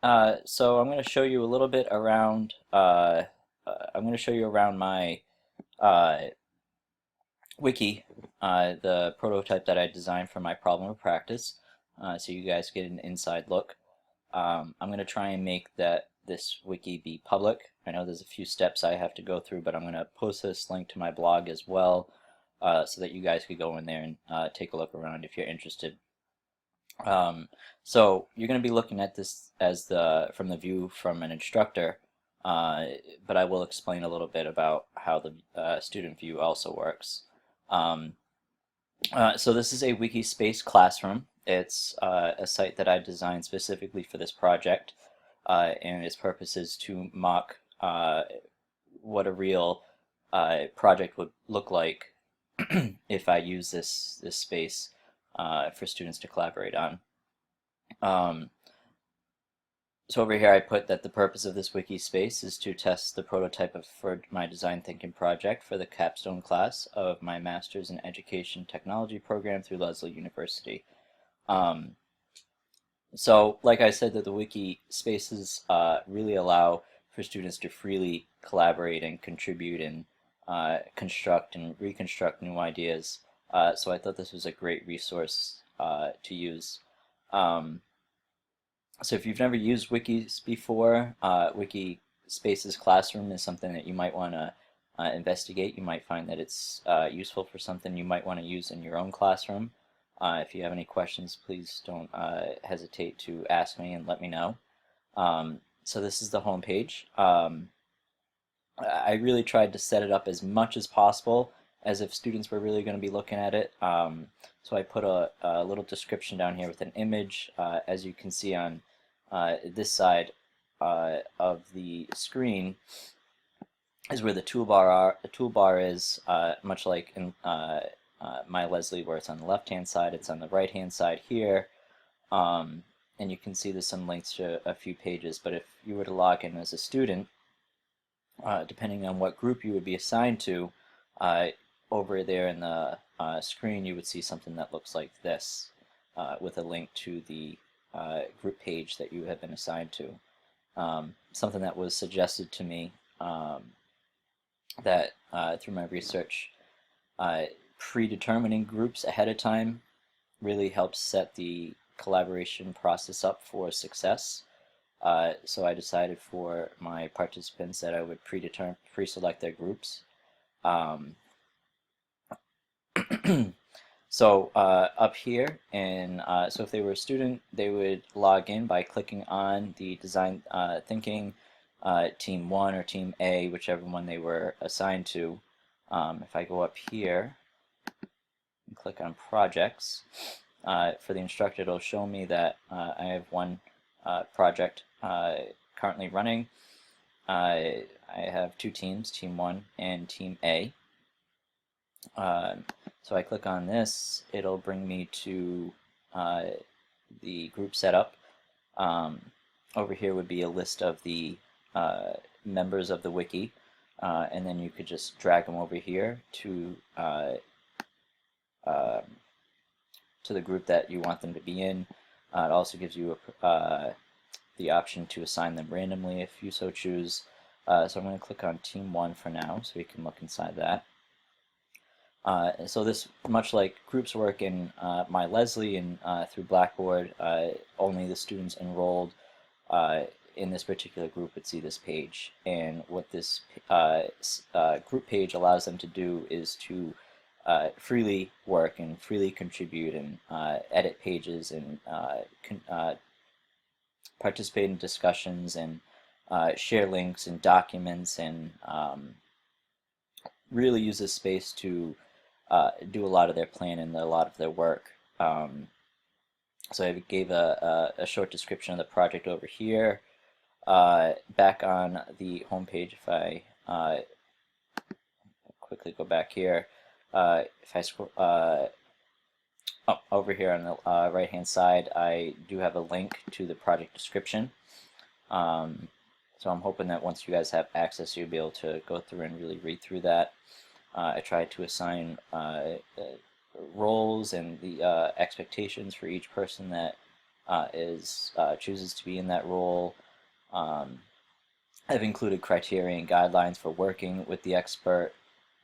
So I'm going to show you a little bit around. I'm going to show you around my uh, wiki, the prototype that I designed for my problem of practice, so you guys get an inside look. I'm going to try and make this wiki be public. I know there's a few steps I have to go through, but I'm going to post this link to my blog as well, so that you guys could go in there and take a look around if you're interested. Um, so you're going to be looking at this as from the view from an instructor, uh, but I will explain a little bit about how the student view also works. Um, so this is a Wikispace classroom. It's a site that I designed specifically for this project, and its purpose is to mock what a real project would look like if I use this space for students to collaborate on. Um, so over here I put that the purpose of this wiki space is to test the prototype for my design thinking project for the capstone class of my Master's in Education Technology program through Lesley University. Um, so like I said, that the wiki spaces really allow for students to freely collaborate and contribute and construct and reconstruct new ideas. So I thought this was a great resource to use. Um, So if you've never used wikis before, Wikispaces Classroom is something that you might want to investigate. You might find that it's useful for something you might want to use in your own classroom. If you have any questions, please don't hesitate to ask me and let me know. So this is the home page. I really tried to set it up as much as possible as if students were really going to be looking at it. So I put a little description down here with an image. As you can see on this side of the screen is where the toolbar is, much like in my Lesley, where it's on the left-hand side, it's on the right-hand side here. And you can see there's some links to a few pages. But if you were to log in as a student, depending on what group you would be assigned to, over there in the screen you would see something that looks like this, with a link to the group page that you have been assigned to. Something that was suggested to me, that through my research, predetermining groups ahead of time really helps set the collaboration process up for success. So I decided for my participants that I would pre-select their groups. Um, so up here, and so if they were a student, they would log in by clicking on the design thinking team 1 or team A, whichever one they were assigned to. If I go up here and click on projects, for the instructor, it'll show me that I have one project currently running. I have two teams, Team 1 and Team A. So I click on this, it'll bring me to the group setup. Over here would be a list of the members of the wiki, and then you could just drag them over here to the group that you want them to be in. It also gives you the option to assign them randomly if you so choose. So I'm going to click on Team 1 for now so we can look inside that. So this, much like groups work in my Lesley and through Blackboard, only the students enrolled in this particular group would see this page. And what this group page allows them to do is to freely work and freely contribute and edit pages and participate in discussions and share links and documents, and really use this space to do a lot of their plan and a lot of their work. So I gave a short description of the project over here. Back on the home page, if I quickly go back here, if I scroll over here on the right hand side, I do have a link to the project description. So I'm hoping that once you guys have access, you'll be able to go through and really read through that. I tried to assign roles and the expectations for each person that chooses to be in that role. I've included criteria and guidelines for working with the expert.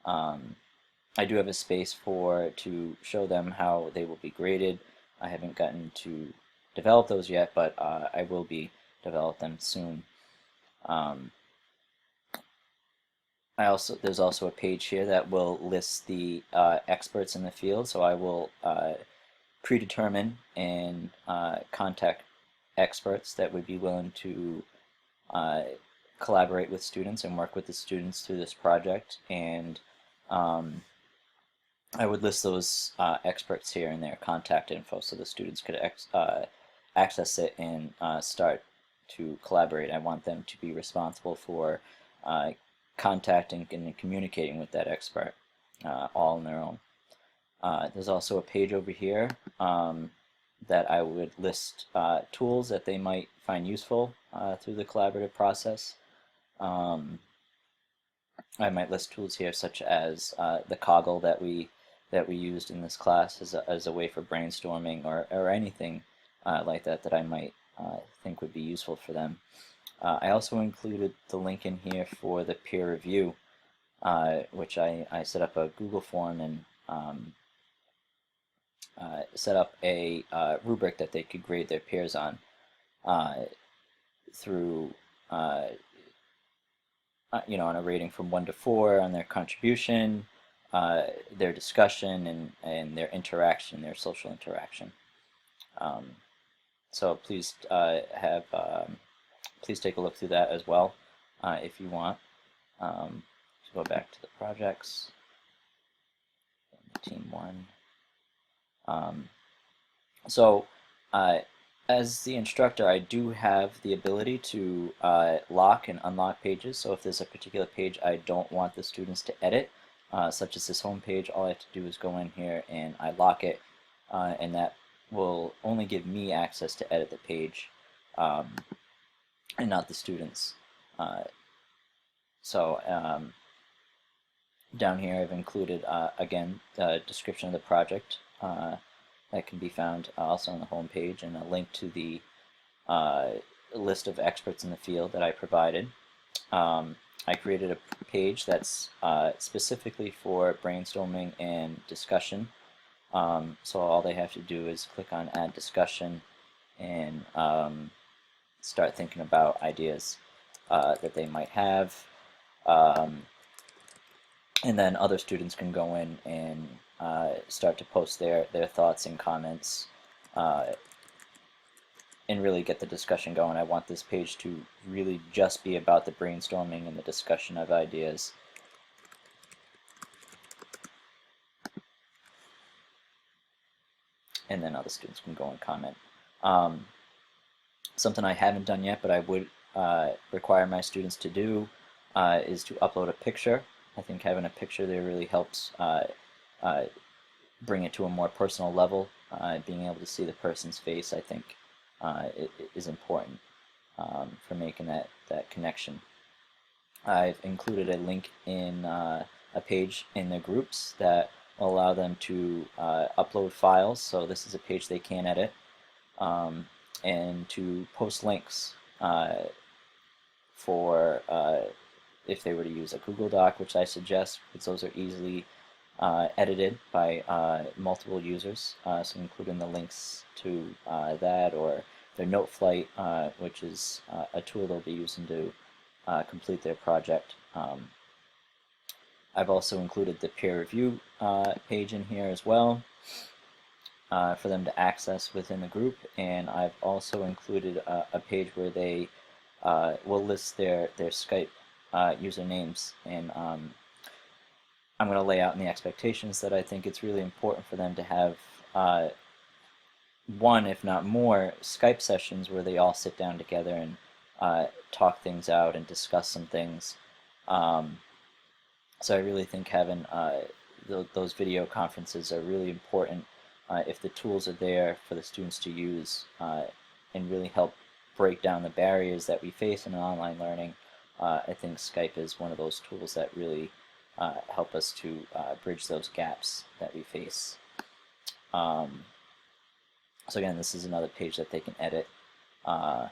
I do have a space to show them how they will be graded. I haven't gotten to develop those yet, but I will be develop them soon. There's also a page here that will list the experts in the field, so I will predetermine and contact experts that would be willing to collaborate with students and work with the students through this project, and I would list those experts here in their contact info so the students could access it and start to collaborate. I want them to be responsible for contacting and communicating with that expert all on their own. There's also a page over here that I would list tools that they might find useful through the collaborative process. I might list tools here such as the Kaggle that we used in this class as a way for brainstorming, or anything like that I might think would be useful for them. I also included the link in here for the peer review, which I set up a Google form and set up a rubric that they could grade their peers on through on a rating from 1 to 4 on their contribution, their discussion, and their interaction, their social interaction. So please please take a look through that as well if you want. So go back to the projects, team 1. As the instructor, I do have the ability to lock and unlock pages. So if there's a particular page I don't want the students to edit, such as this home page, all I have to do is go in here and I lock it, and that will only give me access to edit the page, and not the students. Down here I've included, again, the description of the project that can be found also on the home page, and a link to the list of experts in the field that I provided. I created a page that's specifically for brainstorming and discussion. So all they have to do is click on Add Discussion and start thinking about ideas that they might have. And then other students can go in and start to post their thoughts and comments and really get the discussion going. I want this page to really just be about the brainstorming and the discussion of ideas. And then other students can go and comment. Something I haven't done yet, but I would require my students to do is to upload a picture. I think having a picture there really helps bring it to a more personal level. Being able to see the person's face, I think, is important for making that connection. I've included a link in a page in the groups that will allow them to upload files. So this is a page they can edit, and to post links for if they were to use a Google Doc, which I suggest, because those are easily edited by multiple users, so including the links to that, or their Noteflight, which is a tool they'll be using to complete their project. I've also included the peer review page in here as well for them to access within the group, and I've also included a page where they will list their Skype usernames, and I'm going to lay out in the expectations that I think it's really important for them to have one, if not more, Skype sessions where they all sit down together and talk things out and discuss some things. So I really think having those video conferences are really important if the tools are there for the students to use and really help break down the barriers that we face in online learning. I think Skype is one of those tools that really help us to bridge those gaps that we face. So again, this is another page that they can edit. And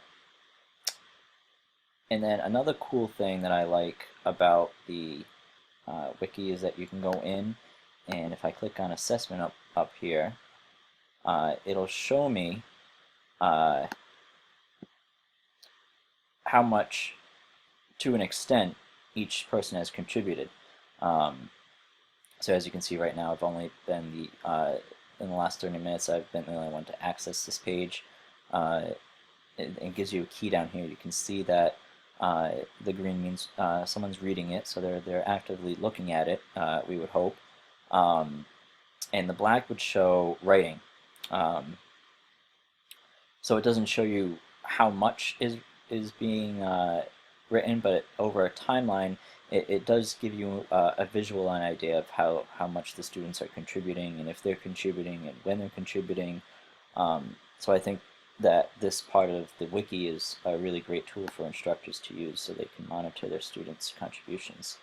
then another cool thing that I like about the wiki is that you can go in, and if I click on assessment up here, it'll show me how much, to an extent, each person has contributed. So as you can see right now, I've only been in the last 30 minutes, I've been the only one to access this page. It gives you a key down here. You can see that the green means someone's reading it, so they're actively looking at it, we would hope. And the black would show writing. So it doesn't show you how much is being written, but over a timeline, it does give you a visual and idea of how much the students are contributing, and if they're contributing, and when they're contributing. So I think that this part of the wiki is a really great tool for instructors to use so they can monitor their students' contributions.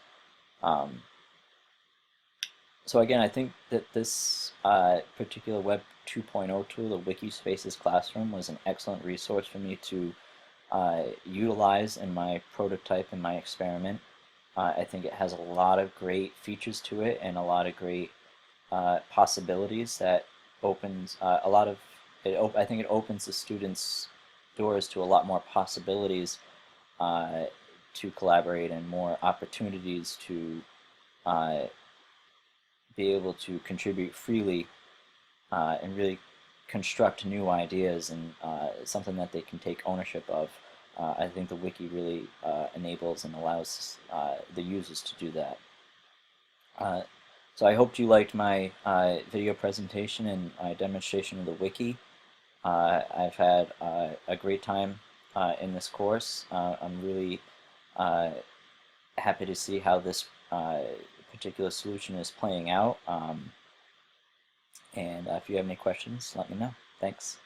So again, I think that this particular Web 2.0 tool, the Wikispaces Classroom, was an excellent resource for me to utilize in my prototype and my experiment. I think it has a lot of great features to it and a lot of great possibilities that opens a lot of I think it opens the students' doors to a lot more possibilities to collaborate and more opportunities to be able to contribute freely and really construct new ideas and something that they can take ownership of. I think the wiki really enables and allows the users to do that. So I hope you liked my video presentation and demonstration of the wiki. I've had a great time in this course. I'm really happy to see how this particular solution is playing out. And if you have any questions, let me know. Thanks.